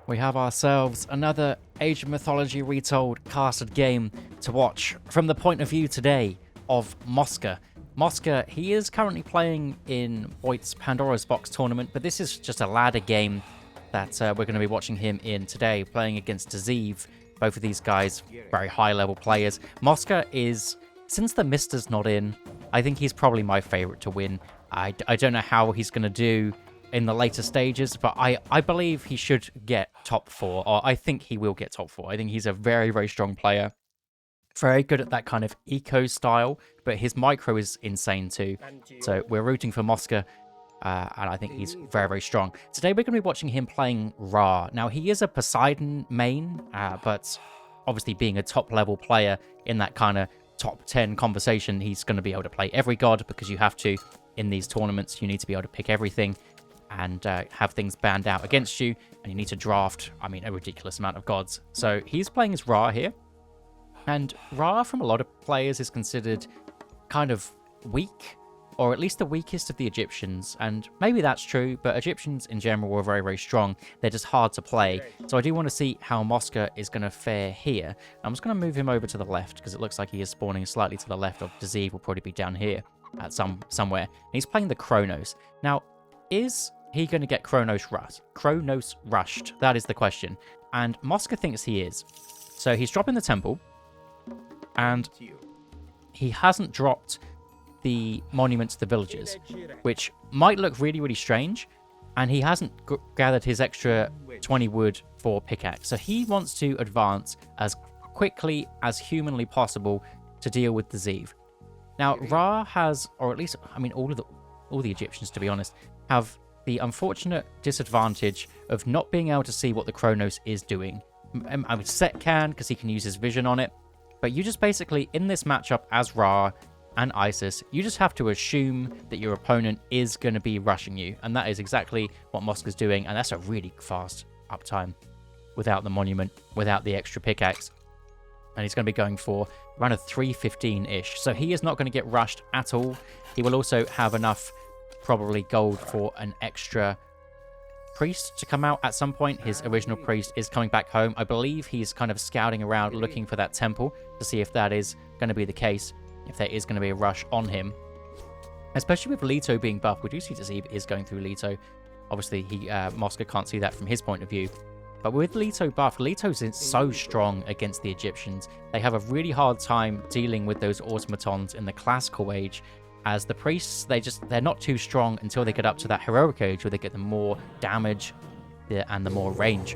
We have ourselves another Age of Mythology Retold casted game to watch from the point of view today of Mosca. Mosca, he is currently playing in Voigt's Pandora's Box tournament, but this is just a ladder game that we're going to be watching him in today, playing against Dzeev. Both of these guys, very high-level players. Mosca is, since the Mister's not in, I think he's probably my favorite to win. I don't know how he's going to do in the later stages, but I believe he should get top 4, or I think he will get top 4. I think he's a very, very strong player. Very good at that kind of eco style, but his micro is insane too. So we're rooting for Mosca, and I think he's very, very strong. Today we're going to be watching him playing Ra. Now, he is a Poseidon main, but obviously being a top-level player in that kind of top 10 conversation, he's going to be able to play every god, because you have to, in these tournaments, you need to be able to pick everything and have things banned out against you, and you need to draft, a ridiculous amount of gods. So he's playing as Ra here, and Ra, from a lot of players, is considered kind of weak, or at least the weakest of the Egyptians, and maybe that's true, but Egyptians in general were very, very strong. They're just hard to play, so I do want to see how Mosca is going to fare here. I'm just going to move him over to the left, because it looks like he is spawning slightly to the left of Dzeev. Will probably be down here at somewhere. And he's playing the Kronos. Now, is he going to get Kronos rushed? That is the question. And Mosca thinks he is. So he's dropping the temple, and he hasn't dropped the monument to the villagers, which might look really, really strange. And he hasn't gathered his extra 20 wood for pickaxe. So he wants to advance as quickly as humanly possible to deal with the Dzeev. Now, Ra has, or at least, all the Egyptians, to be honest, have the unfortunate disadvantage of not being able to see what the Kronos is doing. Set can, because he can use his vision on it. But you just basically, in this matchup as Ra and Isis, you just have to assume that your opponent is going to be rushing you. And that is exactly what Mosca's doing. And that's a really fast uptime without the monument, without the extra pickaxe. And he's going to be going for around a 315-ish. So he is not going to get rushed at all. He will also have enough, probably, gold for an extra priest to come out at some point. His original priest is coming back home. I believe he's kind of scouting around looking for that temple to see if that is going to be the case, if there is going to be a rush on him. Especially with Leto being buffed. We do see Dzeev is going through Leto. Obviously, Mosca can't see that from his point of view. But with Leto buffed, Leto's so strong against the Egyptians. They have a really hard time dealing with those automatons in the classical age, as the priests, they're not too strong until they get up to that heroic age, where they get the more damage and the more range.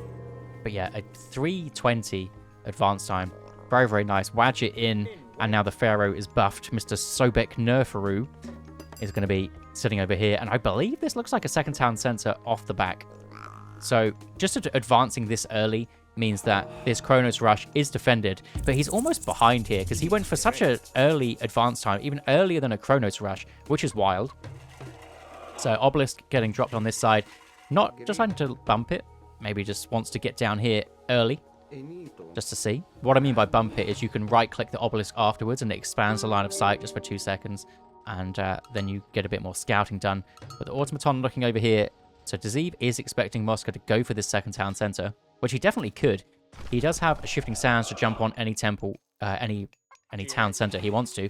But yeah, a 320 advance time. Very, very nice. Wadjet in, and now the Pharaoh is buffed. Mr. Sobek Nerferu is going to be sitting over here, and I believe this looks like a second town center off the back. So just advancing this early means that this Kronos rush is defended, but he's almost behind here because he went for such an early advance time, even earlier than a Kronos rush, which is wild. So Obelisk getting dropped on this side, not deciding to bump it, maybe just wants to get down here early, just to see. What I mean by bump it is you can right-click the Obelisk afterwards and it expands the line of sight just for 2 seconds, and then you get a bit more scouting done. But the Automaton looking over here, so Dzeev is expecting Mosca to go for this second town center, which he definitely could. He does have a Shifting Sands to jump on any temple, any town center he wants to.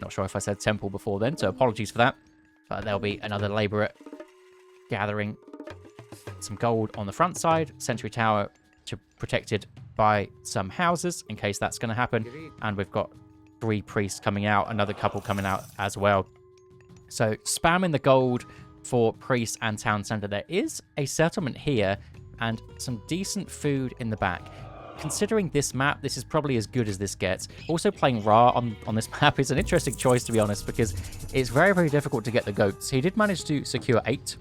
Not sure if I said temple before then, so apologies for that. But there'll be another laborer gathering some gold on the front side. Sentry tower protected by some houses in case that's going to happen. And we've got 3 priests coming out, another couple coming out as well. So spamming the gold for priests and town center. There is a settlement here and some decent food in the back. Considering this map, this is probably as good as this gets. Also, playing Ra on this map is an interesting choice, to be honest, because it's very, very difficult to get the goats. He did manage to secure 8,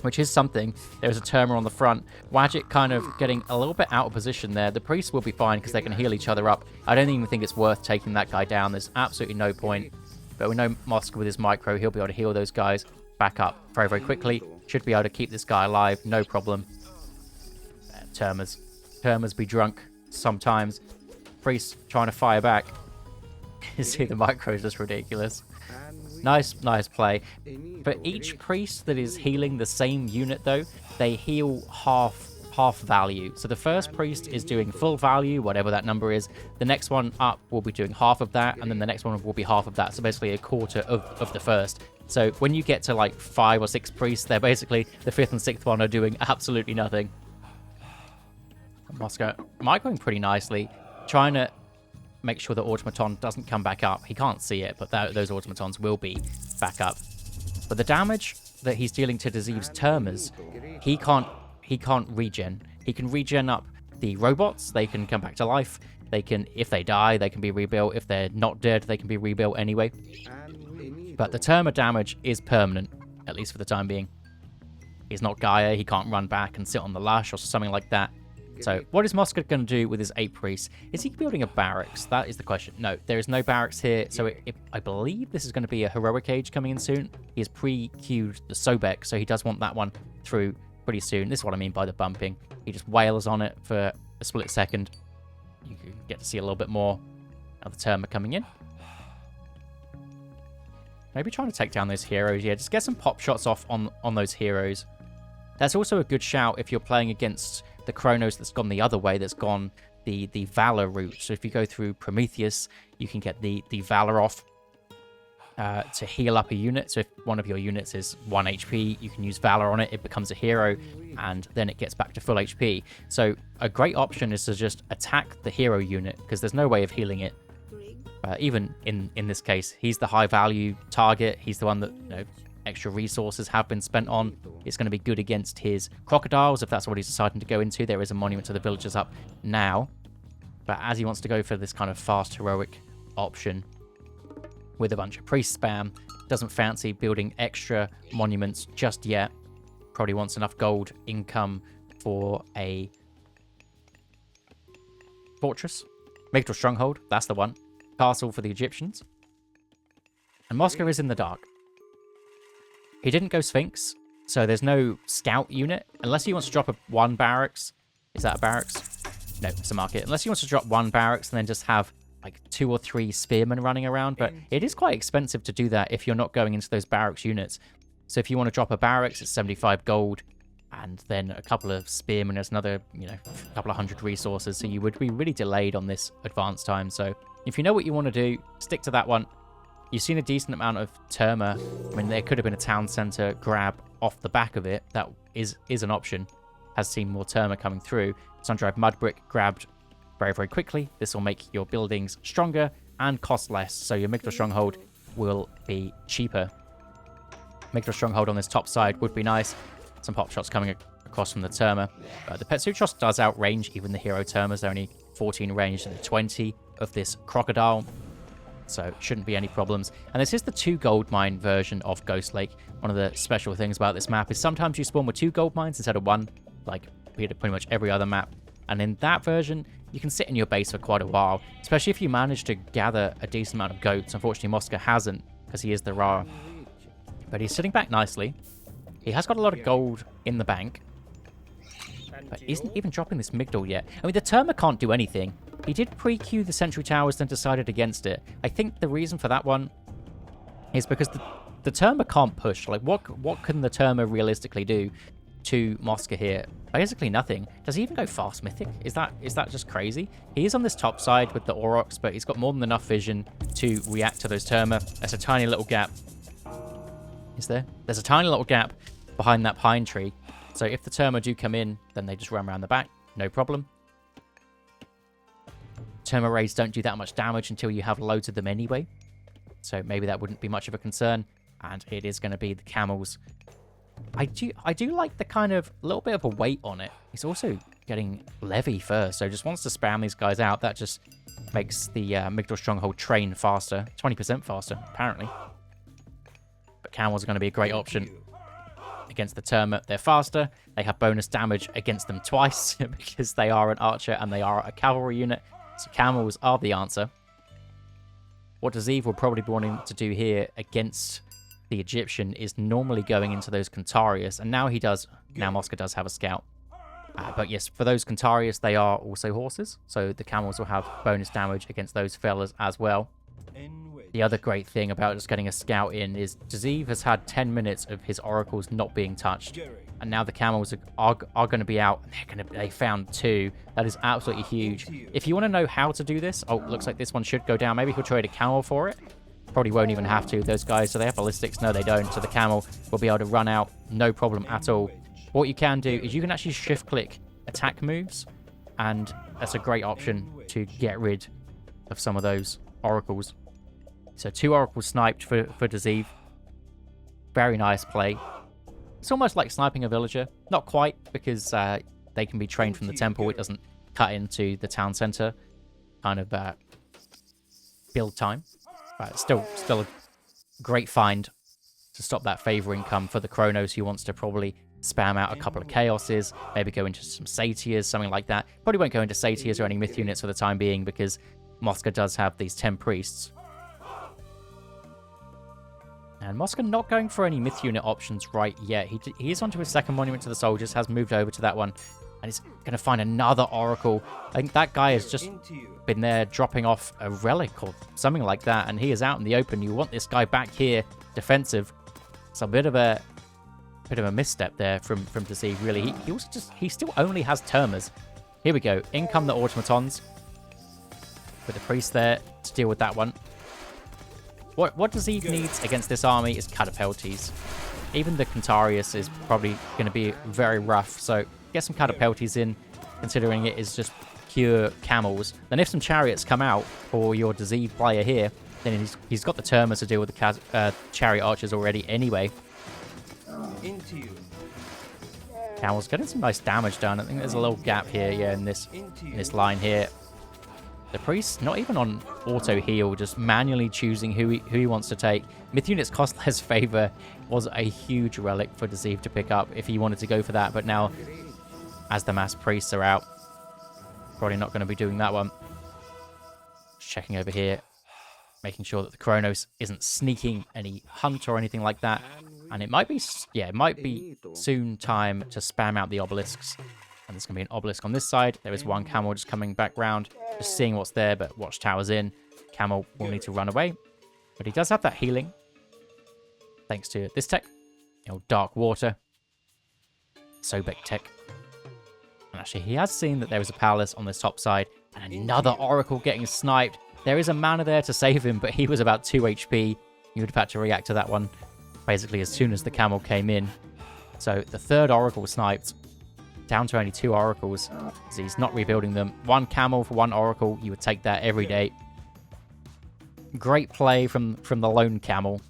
which is something. There's a Terma on the front. Wadjet kind of getting a little bit out of position there. The priests will be fine because they can heal each other up. I don't even think it's worth taking that guy down. There's absolutely no point. But we know Mosca with his micro, he'll be able to heal those guys back up very, very quickly. Should be able to keep this guy alive, no problem. Termas be drunk sometimes. Priest trying to fire back. You see the micro is just ridiculous. Nice play. For each priest that is healing the same unit, though, they heal half half value. So the first priest is doing full value, whatever that number is. The next one up will be doing half of that, and then the next one will be half of that. So basically a quarter of the first. So when you get to like 5 or 6 priests, they're basically, the 5th and 6th one are doing absolutely nothing. Moscow microing pretty nicely, trying to make sure the automaton doesn't come back up. He can't see it, but those automatons will be back up. But the damage that he's dealing to Deziv's Termers, he can't regen. He can regen up the robots. They can come back to life. They can, if they die, they can be rebuilt. If they're not dead, they can be rebuilt anyway. But the Termer damage is permanent, at least for the time being. He's not Gaia. He can't run back and sit on the Lush or something like that. So what is Mosca going to do with his 8 priests? Is he building a barracks? That is the question. No, there is no barracks here. So I believe this is going to be a heroic age coming in soon. He has pre-queued the Sobek, so he does want that one through pretty soon. This is what I mean by the bumping. He just wails on it for a split second. You can get to see a little bit more of the Terma coming in. Maybe trying to take down those heroes. Yeah, just get some pop shots off on those heroes. That's also a good shout if you're playing against the Chronos that's gone the other way, that's gone the Valor route. So if you go through Prometheus, you can get the Valor off to heal up a unit. So if one of your units is 1 HP, you can use Valor on it. It becomes a hero, and then it gets back to full HP. So a great option is to just attack the hero unit, because there's no way of healing it. Even in this case, he's the high value target. He's the one that, you know, extra resources have been spent on. It's going to be good against his crocodiles if that's what he's deciding to go into. There is a monument to the villagers up now, but as he wants to go for this kind of fast heroic option with a bunch of priest spam, doesn't fancy building extra monuments just yet. Probably wants enough gold income for a fortress, Migdal stronghold, that's the one, castle for the Egyptians. And Moscow is in the dark. He didn't go Sphinx, so there's no scout unit. Unless he wants to drop one barracks. Is that a barracks? No, it's a market. Unless he wants to drop one barracks and then just have like 2 or 3 spearmen running around. But it is quite expensive to do that if you're not going into those barracks units. So if you want to drop a barracks, it's 75 gold. And then a couple of spearmen, there's another, you know, a couple of 100 resources. So you would be really delayed on this advance time. So if you know what you want to do, stick to that one. You've seen a decent amount of Terma. I mean, there could have been a town centre grab off the back of it. That is an option. Has seen more Terma coming through. Sundrive Mudbrick grabbed very, very quickly. This will make your buildings stronger and cost less. So your Migdal Stronghold will be cheaper. Migdal Stronghold on this top side would be nice. Some pop shots coming across from the Terma. The Petsutros does outrange even the hero Termas. They're only 14 range to the 20 of this crocodile. So shouldn't be any problems. And this is the 2 gold mine version of Ghost Lake. One of the special things about this map is sometimes you spawn with 2 gold mines instead of 1, like pretty much every other map. And in that version, you can sit in your base for quite a while, especially if you manage to gather a decent amount of goats. Unfortunately, Mosca hasn't, because he is the Ra. But he's sitting back nicely. He has got a lot of gold in the bank, but isn't even dropping this Migdal yet. I mean, the Terma can't do anything. He did pre-queue the Sentry Towers, then decided against it. I think the reason for that one is because the Terma can't push. Like, what can the Terma realistically do to Mosca here? Basically nothing. Does he even go fast mythic? Is that just crazy? He is on this top side with the Aurochs, but he's got more than enough vision to react to those Terma. There's a tiny little gap. Is there? There's a tiny little gap behind that pine tree. So if the Terma do come in, then they just run around the back. No problem. Terma raids don't do that much damage until you have loads of them anyway. So maybe that wouldn't be much of a concern. And it is going to be the camels. I do like the kind of little bit of a weight on it. He's also getting Levy first, so just wants to spam these guys out. That just makes the Migdal Stronghold train faster. 20% faster, apparently. But camels are going to be a great option against the Terma. They're faster. They have bonus damage against them twice because they are an archer and they are a cavalry unit. So camels are the answer. What Deziv will probably be wanting to do here against the Egyptian is normally going into those Cantarius, and now he does. Now Mosca does have a scout. But yes, for those Cantarius, they are also horses, so the camels will have bonus damage against those fellas as well. The other great thing about just getting a scout in is Deziv has had 10 minutes of his oracles not being touched. And now the camels are going to be out. And they found 2. That is absolutely huge. If you want to know how to do this, oh, looks like this one should go down. Maybe he'll trade a camel for it. Probably won't even have to. Those guys, so they have ballistics. No, they don't. So the camel will be able to run out. No problem at all. What you can do is you can actually shift-click attack moves. And that's a great option to get rid of some of those oracles. So 2 oracles sniped for Deceive. Very nice play. It's almost like sniping a villager. Not quite, because they can be trained from the temple. It doesn't cut into the town center kind of build time. But still a great find to stop that favor income for the Chronos, who wants to probably spam out a couple of Chaoses, maybe go into some Satyrs, something like that. Probably won't go into Satyrs or any Myth units for the time being, because Mosca does have these 10 priests. And Mosca not going for any Myth unit options right yet. He is onto his second Monument to the Soldiers, has moved over to that one, and he's going to find another Oracle. I think that guy has just been there dropping off a relic or something like that, and he is out in the open. You want this guy back here, defensive. It's a bit of a misstep there from Deceive, really. He still only has Termers. Here we go. In come the automatons with the priest there to deal with that one. What Deceive needs against this army is Catapeltes. Even the Cantarius is probably going to be very rough, so get some Catapeltes in, considering it is just pure camels. Then if some chariots come out for your Deceive player here, then he's got the Termers to deal with the chariot archers already anyway. Camels getting some nice damage done. I think there's a little gap here, yeah, in this line here. The priest not even on auto heal, just manually choosing who he wants to take. Myth units cost less favor was a huge relic for Deceive to pick up if he wanted to go for that, but now as the mass priests are out, probably not going to be doing that one. Just checking over here, making sure that the Chronos isn't sneaking any hunt or anything like that. And it might be soon time to spam out the obelisks. And there's going to be an obelisk on this side. There is one camel just coming back round, just seeing what's there, but watchtower's in. Camel will need to run away. But he does have that healing, thanks to this tech. Dark Water. Sobek tech. And actually, he has seen that there is a palace on this top side. And another Oracle getting sniped. There is a mana there to save him, but he was about 2 HP. You would have had to react to that one basically as soon as the camel came in. So the third Oracle sniped. Down to only 2 oracles, so he's not rebuilding them. 1 camel for 1 oracle, you would take that every day. Great play from the lone camel.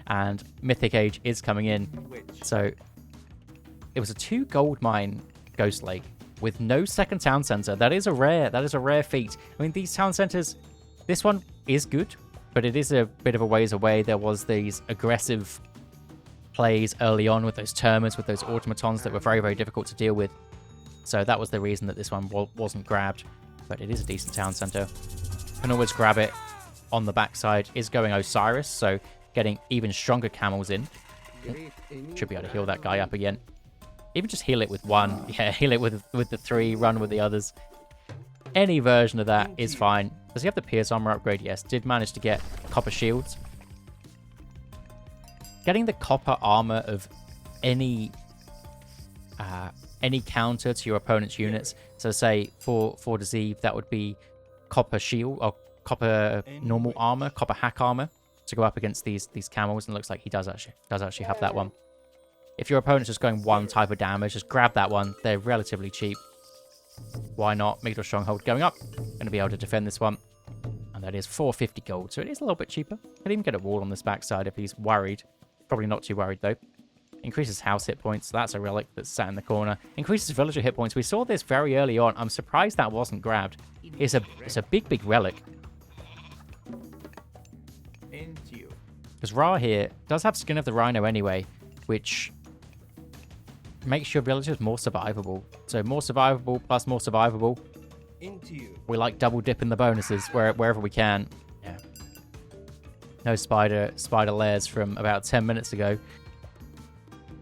And Mythic Age is coming in. So it was a 2 gold mine Ghost Lake with no second town center. That is a rare feat. I mean, these town centers, this one is good, but it is a bit of a ways away. There was these aggressive plays early on with those Termers, with those automatons that were very, very difficult to deal with. So that was the reason that this one wasn't grabbed. But it is a decent town center. Can always grab it. On the backside is going Osiris, so getting even stronger camels in. Should be able to heal that guy up again. Even just heal it with 1. Yeah, heal it with the 3, run with the others. Any version of that is fine. Does he have the Pierce Armor upgrade? Yes. Did manage to get Copper Shields. Getting the copper armor of any counter to your opponent's units. So say for Deceive, that would be copper shield or copper normal armor, copper hack armor to go up against these camels. And it looks like he does actually have that one. If your opponent's just going 1 type of damage, just grab that one. They're relatively cheap. Why not? Migdal Stronghold going up. Going to be able to defend this one. And that is 450 gold. So it is a little bit cheaper. Could even get a wall on this backside if he's worried. Probably not too worried, though. Increases house hit points. That's a relic that's sat in the corner. Increases villager hit points. We saw this very early on. I'm surprised that wasn't grabbed. It's a big relic. Because Ra here does have Skin of the Rhino anyway, which makes your villagers more survivable. So more survivable plus more survivable. We like double dipping the bonuses wherever we can. Yeah. No spider lairs from about 10 minutes ago.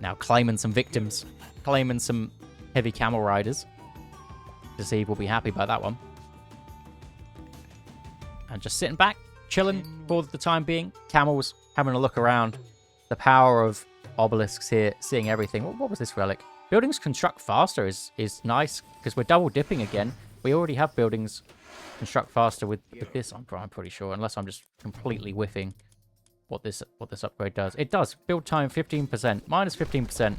Now claiming some victims. Claiming some heavy camel riders. Deceive will be happy about that one. And just sitting back, chilling for the time being. Camels having a look around. The power of obelisks here, seeing everything. What was this relic? Buildings construct faster is nice, because we're double dipping again. We already have buildings construct faster with this, I'm pretty sure, unless I'm just completely whiffing what this upgrade does. It does. Build time 15%, minus 15%,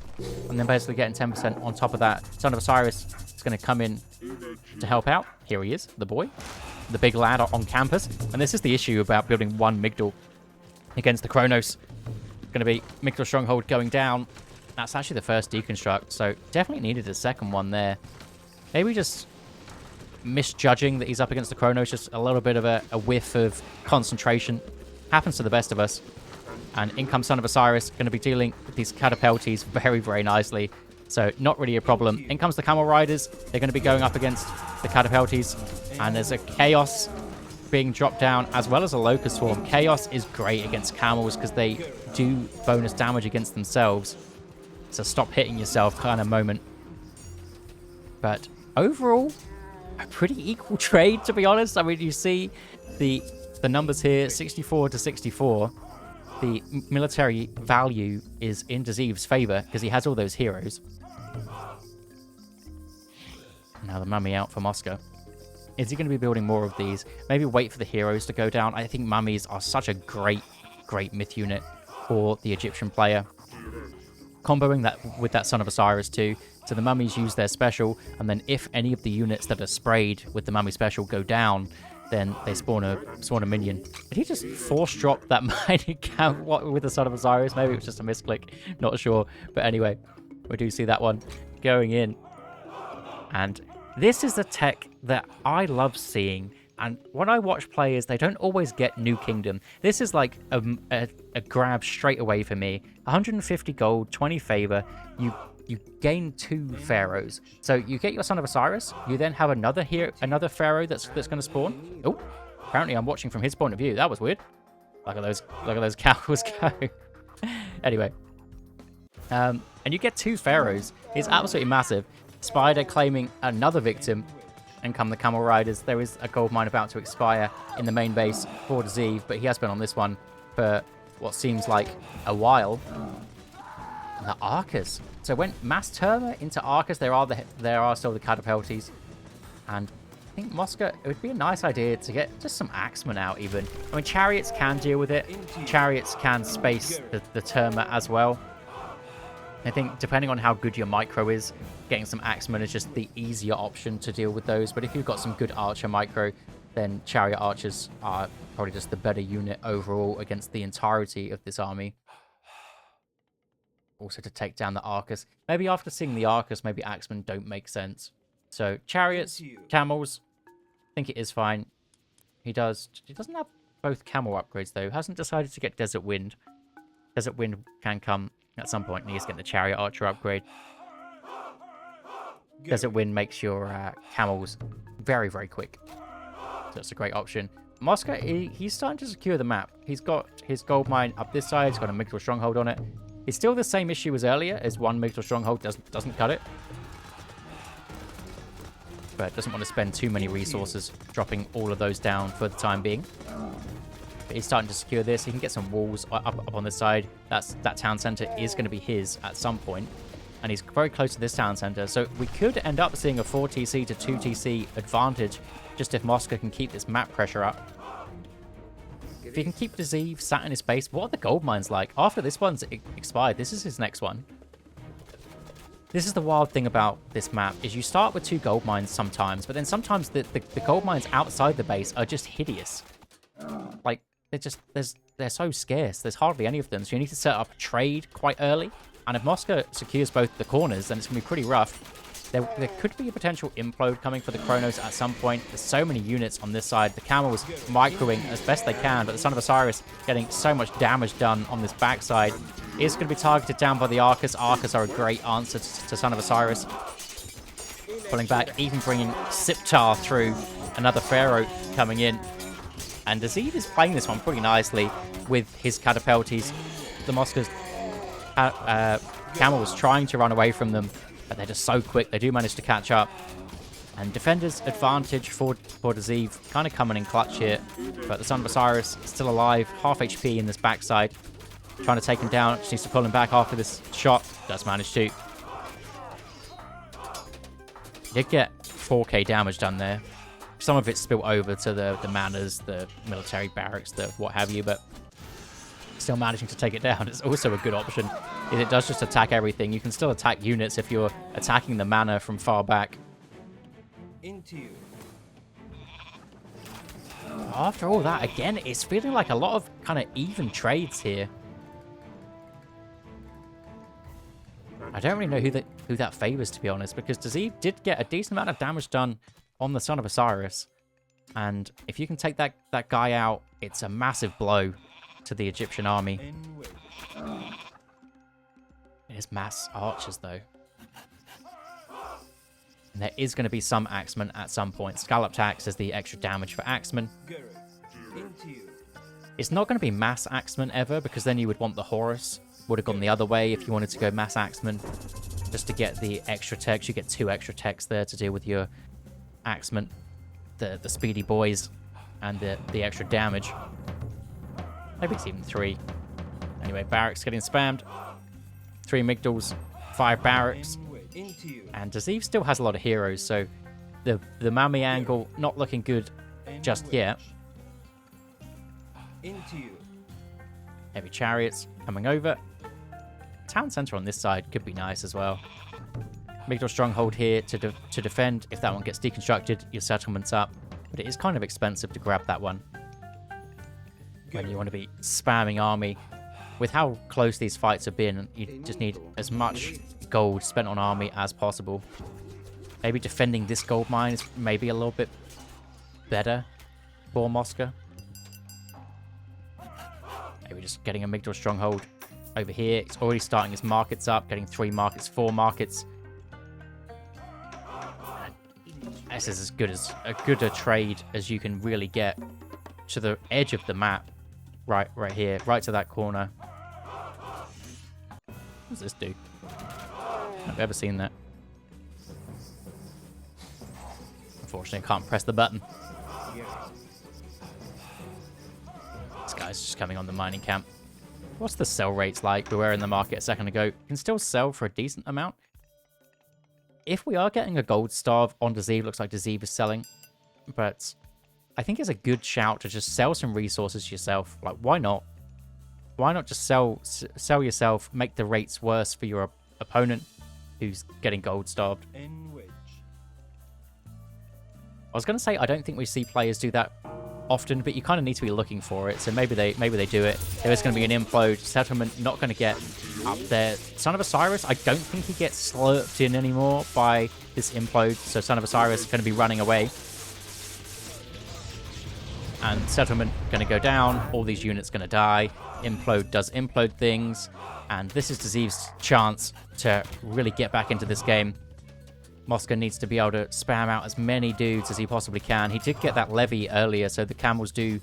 and then basically getting 10% on top of that. Son of Osiris is going to come in to help out. Here he is, the boy, the big lad on campus. And this is the issue about building one Migdal against the Chronos. Going to be Migdal Stronghold going down. That's actually the first deconstruct, so definitely needed a second one there. Maybe just misjudging that he's up against the Chronos, just a little bit of a whiff of concentration. Happens to the best of us. And in comes Son of Osiris, going to be dealing with these catapulties very, very nicely. So not really a problem. In comes the Camel Riders. They're going to be going up against the catapulties. And there's a Chaos being dropped down, as well as a Locust Swarm. Chaos is great against camels because they do bonus damage against themselves. It's a stop hitting yourself kind of moment. But overall, a pretty equal trade, to be honest. I mean, you see the numbers here, 64 to 64. The military value is in Daziv's favor because he has all those heroes. Now the mummy out for Moscow. Is he going to be building more of these? Maybe wait for the heroes to go down. I think mummies are such a great myth unit for the Egyptian player. Comboing that with that Son of Osiris too. So the mummies use their special, and then if any of the units that are sprayed with the mummy special go down, then they spawn a minion. Did he just force drop that mining camp with the Son of Osiris? Maybe it was just a misclick. Not sure. But anyway, we do see that one going in. And this is the tech that I love seeing. And when I watch players, they don't always get New Kingdom. This is like a grab straight away for me. 150 gold, 20 favor. You gain 2 pharaohs. So you get your Son of Osiris. You then have another pharaoh that's going to spawn. Oh, apparently I'm watching from his point of view. That was weird. Look at those cows go. Anyway, and you get 2 pharaohs. It's absolutely massive. Spider claiming another victim, and come the Camel Riders. There is a gold mine about to expire in the main base for Ziv, but he has been on this one for what seems like a while. And the Arcas. So when mass Terma into Arcas, there are still the catapulties. And I think Moscow, it would be a nice idea to get just some Axemen out even. I mean, Chariots can deal with it. Chariots can space the Terma as well. I think depending on how good your micro is, getting some Axemen is just the easier option to deal with those. But if you've got some good Archer micro, then Chariot Archers are probably just the better unit overall against the entirety of this army. Also to take down the Arcas. Maybe after seeing the Arcas, maybe Axemen don't make sense. So Chariots, Camels, I think it is fine. He doesn't have both Camel upgrades though. Hasn't decided to get Desert Wind. Desert Wind can come at some point, and he's getting the Chariot Archer upgrade. Desert Wind makes your camels very, very quick. So that's a great option. Moscow, he's starting to secure the map. He's got his gold mine up this side. He's got a Migdal Stronghold on it. It's still the same issue as earlier, as one Migdal Stronghold doesn't cut it. But doesn't want to spend too many resources dropping all of those down for the time being. But he's starting to secure this. He can get some walls up on this side. That town center is going to be his at some point. And he's very close to this town center. So we could end up seeing a 4 TC to 2 TC advantage just if Moscow can keep this map pressure up. If he can keep Daziev sat in his base, what are the gold mines like? After this one's expired, this is his next one. This is the wild thing about this map, is you start with 2 gold mines sometimes, but then sometimes the gold mines outside the base are just hideous. Like, they're so scarce. There's hardly any of them, so you need to set up a trade quite early. And if Moscow secures both the corners, then it's going to be pretty rough. There could be a potential implode coming for the Chronos at some point. There's so many units on this side. The Camels microing as best they can, but the Son of Osiris getting so much damage done on this backside is going to be targeted down by the Arcas. Arcas are a great answer to Son of Osiris. Pulling back, even bringing Siptar through. Another Pharaoh coming in. And Dazid is playing this one pretty nicely with his catapulties. The Moscow's Camels trying to run away from them, but they're just so quick. They do manage to catch up. And defender's advantage for Dazid kind of coming in clutch here. But the Son of Osiris is still alive, half HP in this backside. Trying to take him down. Just needs to pull him back after this shot. Does manage to. Did get 4k damage done there. Some of it spilled over to the manors, the military barracks, the what have you, but still managing to take it down is also a good option. It does just attack everything. You can still attack units if you're attacking the manor from far back. Into you. After all that, again, it's feeling like a lot of kind of even trades here. I don't really know who that favors, to be honest, because Dazeev did get a decent amount of damage done on the Son of Osiris. And if you can take that guy out, it's a massive blow to the Egyptian army. It is mass archers, though. And there is going to be some axemen at some point. Scalloped axe is the extra damage for axemen. It's not going to be mass axemen ever, because then you would want the Horus. Would have gone the other way if you wanted to go mass axemen. Just to get the extra techs. You get 2 extra techs there to deal with your axemen. The speedy boys. And the extra damage. Maybe it's even 3. Anyway, barracks getting spammed. 3 Migdals. 5 barracks. And Dazeev still has a lot of heroes, so the Mami angle not looking good just yet. Heavy chariots coming over. Town center on this side could be nice as well. Migdal stronghold here to defend. If that one gets deconstructed, your settlement's up. But it is kind of expensive to grab that one. When you want to be spamming army. With how close these fights have been, you just need as much gold spent on army as possible. Maybe defending this gold mine is maybe a little bit better for Moscow. Maybe just getting a Migdal stronghold over here. It's already starting his markets up, getting 3 markets, 4 markets. This is as good a trade as you can really get to the edge of the map. Right here, right to that corner. What's this do? I've never seen that. Unfortunately, I can't press the button. This guy's just coming on the mining camp. What's the sell rates like? We were in the market a second ago. You can still sell for a decent amount. If we are getting a gold starve on Dazeev, looks like Dazeev is selling. But I think it's a good shout to just sell some resources yourself. Like, why not? Why not just sell yourself, make the rates worse for your opponent who's getting gold starved? I was going to say I don't think we see players do that often, but you kind of need to be looking for it. So maybe they do it. There is going to be an implode. Settlement not going to get up there. Son of Osiris, I don't think he gets slurped in anymore by this implode. So Son of Osiris is going to be running away. And settlement going to go down. All these units going to die. Implode does implode things. And this is Dazeev's chance to really get back into this game. Moscow needs to be able to spam out as many dudes as he possibly can. He did get that levy earlier, so the camels do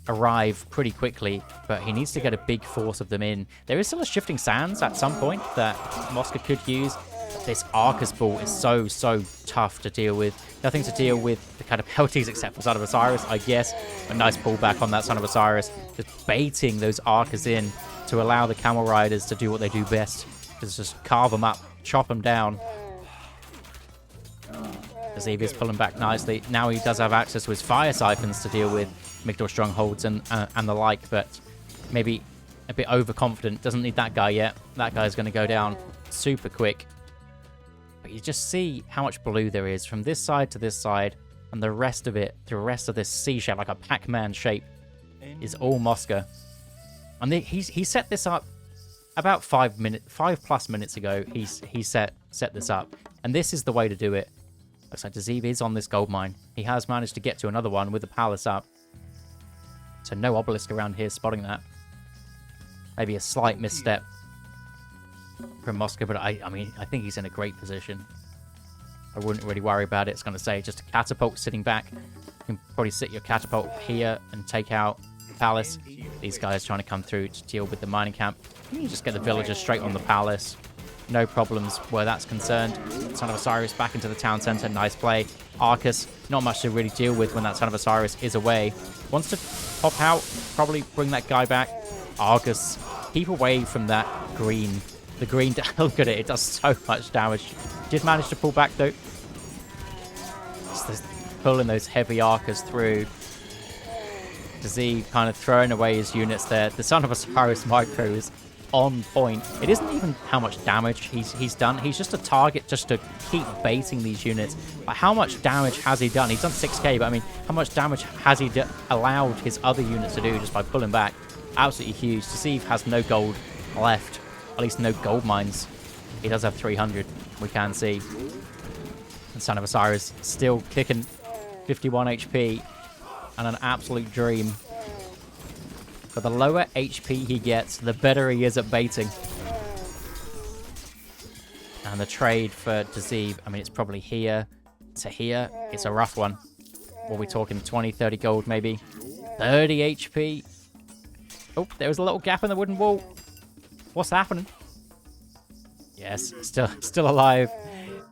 arrive pretty quickly. But he needs to get a big force of them in. There is still a shifting sands at some point that Moscow could use. This Arcus ball is so tough to deal with. Nothing to deal with the kind of penalties except for Son of Osiris, I guess. A nice pullback on that Son of Osiris. Just baiting those Arcus in to allow the camel riders to do what they do best. Just carve them up, chop them down. Dazeev is pulling back nicely. Now he does have access to his fire siphons to deal with Migdal strongholds and the like, but maybe a bit overconfident. Doesn't need that guy yet. That guy's going to go down super quick. But you just see how much blue there is from this side to this side, and the rest of it, the rest of this C shape, like a Pac-Man shape, is all Moscow. And he set this up about 5+ minutes ago. He set this up, and this is the way to do it. Looks like Dazeev is on this gold mine. He has managed to get to another one with the palace up. So no obelisk around here spotting that. Maybe a slight misstep from Moscow, but I mean, I think he's in a great position. I wouldn't really worry about it. It's going to say just a catapult sitting back. You can probably sit your catapult here and take out the palace. These guys trying to come through to deal with the mining camp. You can just get the villagers straight on the palace. No problems where that's concerned. Son of Osiris back into the town center. Nice play. Arcus, not much to really deal with when that Son of Osiris is away. Wants to pop out, probably bring that guy back. Arcus keep away from that green. The green, look at it, it does so much damage. Did manage to pull back though. Just pulling those heavy archers through. Dazee kind of throwing away his units there. The Son of Osiris micro is on point. It isn't even how much damage he's done. He's just a target just to keep baiting these units. But how much damage has he done? He's done 6k, but I mean, how much damage has he allowed his other units to do just by pulling back? Absolutely huge. Dazee has no gold left. At least no gold mines. He does have 300, we can see. And Son of Osiris still kicking 51 HP. And an absolute dream. But the lower HP he gets, the better he is at baiting. And the trade for Dazee, I mean, it's probably here to here. It's a rough one. What are we talking? 20, 30 gold, maybe? 30 HP. Oh, there was a little gap in the wooden wall. What's happening? Yes, still alive.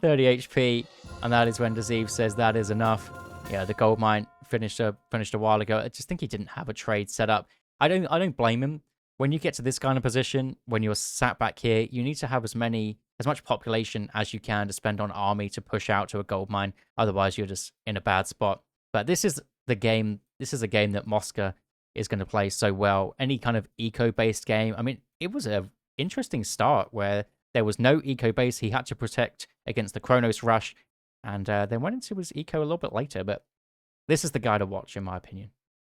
30 HP. And that is when Dazee says that is enough. Yeah, the gold mine finished a while ago. I just think he didn't have a trade set up. I don't blame him. When you get to this kind of position, when you're sat back here, you need to have as much population as you can to spend on army to push out to a gold mine. Otherwise, you're just in a bad spot. But this is the game. This is a game that Mosca is going to play so well. Any kind of eco-based game. I mean, it was a interesting start where there was no eco base. He had to protect against the Kronos rush, and then went into his eco a little bit later. But this is the guy to watch, in my opinion.